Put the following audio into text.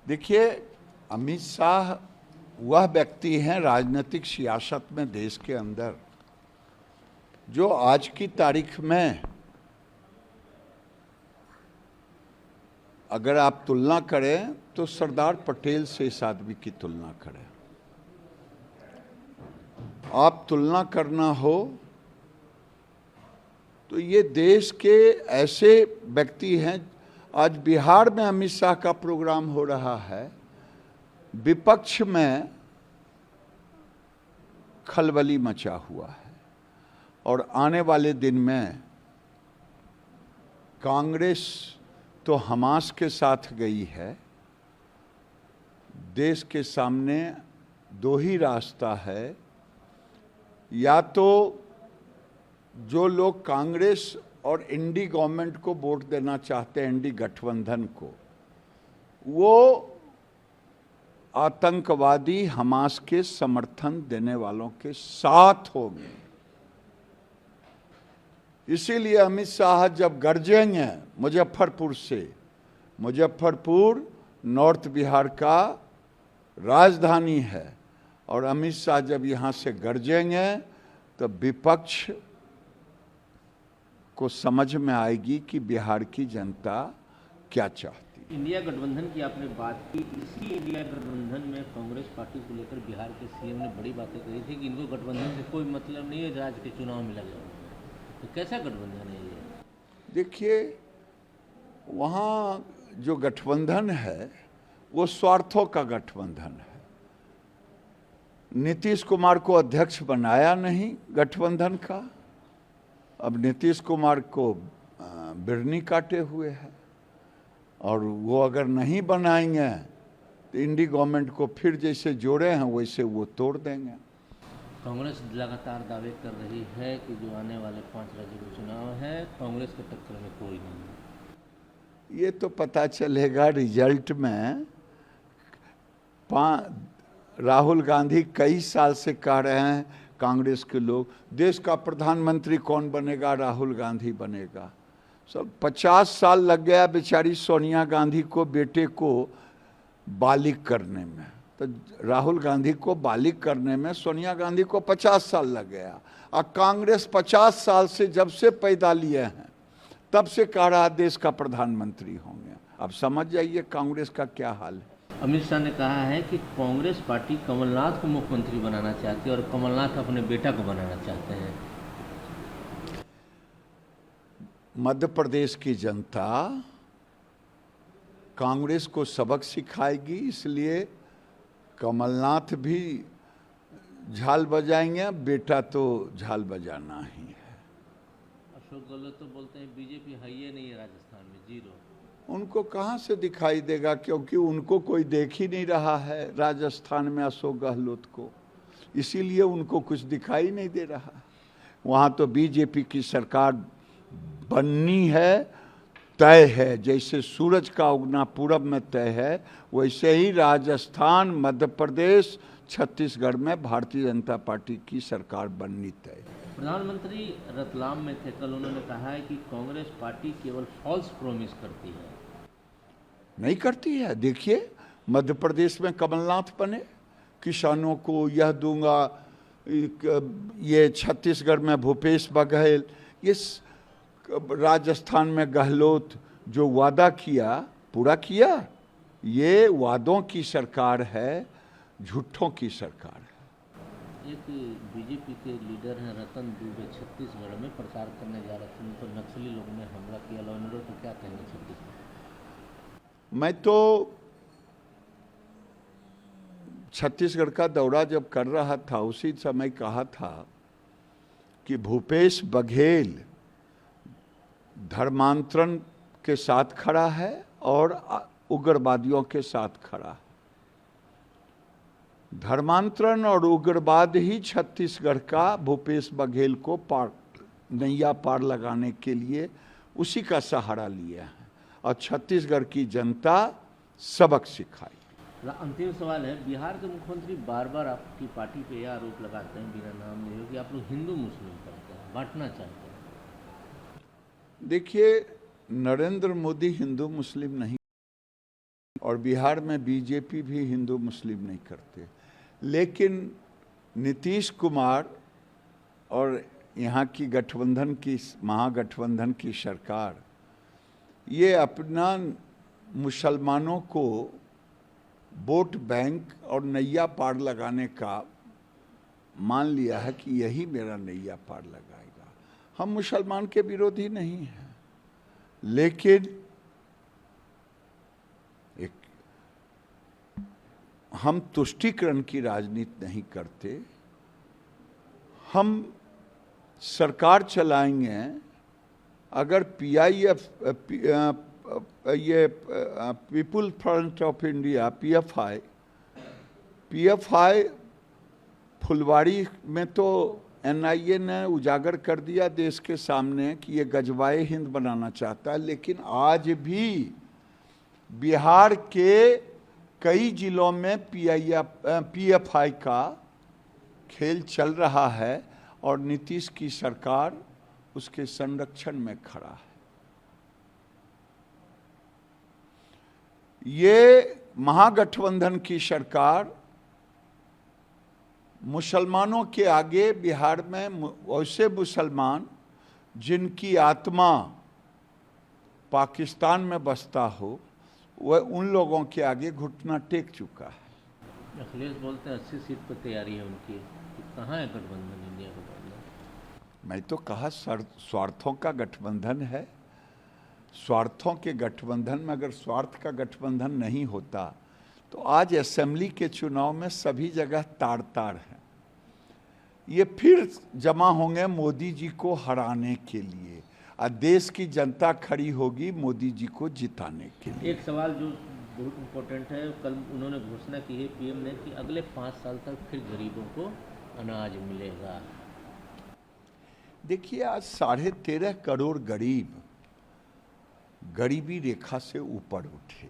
देखिए, अमित शाह वह व्यक्ति हैं राजनीतिक सियासत में देश के अंदर जो आज की तारीख में अगर आप तुलना करें तो सरदार पटेल से इस आदमी की तुलना करें। आप तुलना करना हो तो ये देश के ऐसे व्यक्ति हैं। आज बिहार में अमित शाह का प्रोग्राम हो रहा है, विपक्ष में खलबली मचा हुआ है और आने वाले दिन में कांग्रेस तो हमास के साथ गई है। देश के सामने दो ही रास्ता है, या तो जो लोग कांग्रेस और एनडी गवर्नमेंट को वोट देना चाहते हैं, एनडी गठबंधन को, वो आतंकवादी हमास के समर्थन देने वालों के साथ होंगे। इसीलिए अमित शाह जब गरजेंगे मुजफ्फरपुर से, मुजफ्फरपुर नॉर्थ बिहार का राजधानी है, और अमित शाह जब यहाँ से गरजेंगे तो विपक्ष को समझ में आएगी कि बिहार की जनता क्या चाहती है। इंडिया गठबंधन की आपने बात की, इसी इंडिया गठबंधन में कांग्रेस पार्टी को लेकर बिहार के सीएम ने बड़ी बातें कही थी कि इनको गठबंधन से कोई मतलब नहीं है, राज्य के चुनाव में लगे। तो कैसा गठबंधन है ये? देखिए, वहाँ जो गठबंधन है वो स्वार्थों का गठबंधन है। नीतीश कुमार को अध्यक्ष बनाया नहीं गठबंधन का, अब नीतीश कुमार को बिरनी काटे हुए है, और वो अगर नहीं बनाएंगे तो इंडी गवर्नमेंट को फिर जैसे जोड़े हैं वैसे वो तोड़ देंगे। कांग्रेस लगातार दावे कर रही है कि जो आने वाले 5 राज्यों के चुनाव है कांग्रेस के टक्कर में कोई नहीं है। ये तो पता चलेगा रिजल्ट में। राहुल गांधी कई साल से कह रहे हैं कांग्रेस के लोग, देश का प्रधानमंत्री कौन बनेगा? राहुल गांधी बनेगा। सब 50 साल लग गया बेचारी सोनिया गांधी को बेटे को बालिग करने में, तो राहुल गांधी को बालिग करने में सोनिया गांधी को 50 साल लग गया। और कांग्रेस 50 साल से जब से पैदा लिए हैं तब से कह रहा देश का प्रधानमंत्री होंगे। अब समझ जाइए कांग्रेस का क्या हाल है। अमित शाह ने कहा है कि कांग्रेस पार्टी कमलनाथ को मुख्यमंत्री बनाना चाहती है और कमलनाथ अपने बेटा को बनाना चाहते हैं। मध्य प्रदेश की जनता कांग्रेस को सबक सिखाएगी, इसलिए कमलनाथ भी झाल बजाएंगे, बेटा तो झाल बजाना ही है। अशोक गहलोत तो बोलते हैं बीजेपी है ही नहीं है राजस्थान में, जीरो। उनको कहाँ से दिखाई देगा, क्योंकि उनको कोई देख ही नहीं रहा है राजस्थान में अशोक गहलोत को, इसीलिए उनको कुछ दिखाई नहीं दे रहा। वहाँ तो बीजेपी की सरकार बननी है, तय है। जैसे सूरज का उगना पूरब में तय है, वैसे ही राजस्थान, मध्य प्रदेश, छत्तीसगढ़ में भारतीय जनता पार्टी की सरकार बननी तय है। प्रधानमंत्री रतलाम में थे कल, उन्होंने कहा है कि कांग्रेस पार्टी केवल फॉल्स प्रॉमिस करती है। नहीं करती है। देखिए, मध्य प्रदेश में कमलनाथ बने, किसानों को यह दूंगा, ये छत्तीसगढ़ में भूपेश बघेल, ये राजस्थान में गहलोत, जो वादा किया पूरा किया। ये वादों की सरकार है, झूठों की सरकार है। एक बीजेपी के लीडर हैं रतन दुबे, छत्तीसगढ़ में प्रचार करने जा रहे थे, उन पर नक्सली लोगों ने हमला किया। लॉ एंड ऑर्डर को क्या कहेंगे छत्तीसगढ़? मैं तो छत्तीसगढ़ का दौरा जब कर रहा था उसी समय कहा था कि भूपेश बघेल धर्मांतरण के साथ खड़ा है और उग्रवादियों के साथ खड़ा है। धर्मांतरण और उग्रवाद ही छत्तीसगढ़ का भूपेश बघेल को नैया पार लगाने के लिए उसी का सहारा लिया है, और छत्तीसगढ़ की जनता सबक सिखाई। अंतिम सवाल है, बिहार के मुख्यमंत्री बार बार आपकी पार्टी पे यह आरोप लगाते हैं बिना नाम लिए कि आप लोग हिंदू मुस्लिम करते हैं, बांटना चाहते हैं। देखिए, नरेंद्र मोदी हिंदू मुस्लिम नहीं और बिहार में बीजेपी भी हिंदू मुस्लिम नहीं करते, लेकिन नीतीश कुमार और यहाँ की गठबंधन की महागठबंधन की सरकार ये अपना मुसलमानों को वोट बैंक और नैया पार लगाने का मान लिया है कि यही मेरा नैया पार लगाएगा। हम मुसलमान के विरोधी नहीं हैं, लेकिन हम तुष्टीकरण की राजनीति नहीं करते। हम सरकार चलाएंगे अगर पीआईएफ ये people front of India PFI Phulwari में तो एनआईए ने उजागर कर दिया देश के सामने कि ये गजवाए हिंद बनाना चाहता है, लेकिन आज भी बिहार के कई जिलों में पीएफआई का खेल चल रहा है और नीतीश की सरकार उसके संरक्षण में खड़ा है। ये महागठबंधन की सरकार मुसलमानों के आगे बिहार में वैसे मुसलमान जिनकी आत्मा पाकिस्तान में बसता हो, वह उन लोगों के आगे घुटना टेक चुका है। अखिलेश बोलते हैं 80 सीट पर तैयारी है उनकी, तो कहाँ है गठबंधन, इंडिया गठबंधन? मैं तो कहा स्वार्थों का गठबंधन है। स्वार्थों के गठबंधन में अगर स्वार्थ का गठबंधन नहीं होता तो आज असेंबली के चुनाव में सभी जगह तार तार है। ये फिर जमा होंगे मोदी जी को हराने के लिए और देश की जनता खड़ी होगी मोदी जी को जिताने के लिए। एक सवाल जो बहुत इम्पोर्टेंट है, कल उन्होंने घोषणा की है पीएम ने कि अगले 5 साल तक फिर गरीबों को अनाज मिलेगा। देखिए, आज 13.5 करोड़ गरीब गरीबी रेखा से ऊपर उठे।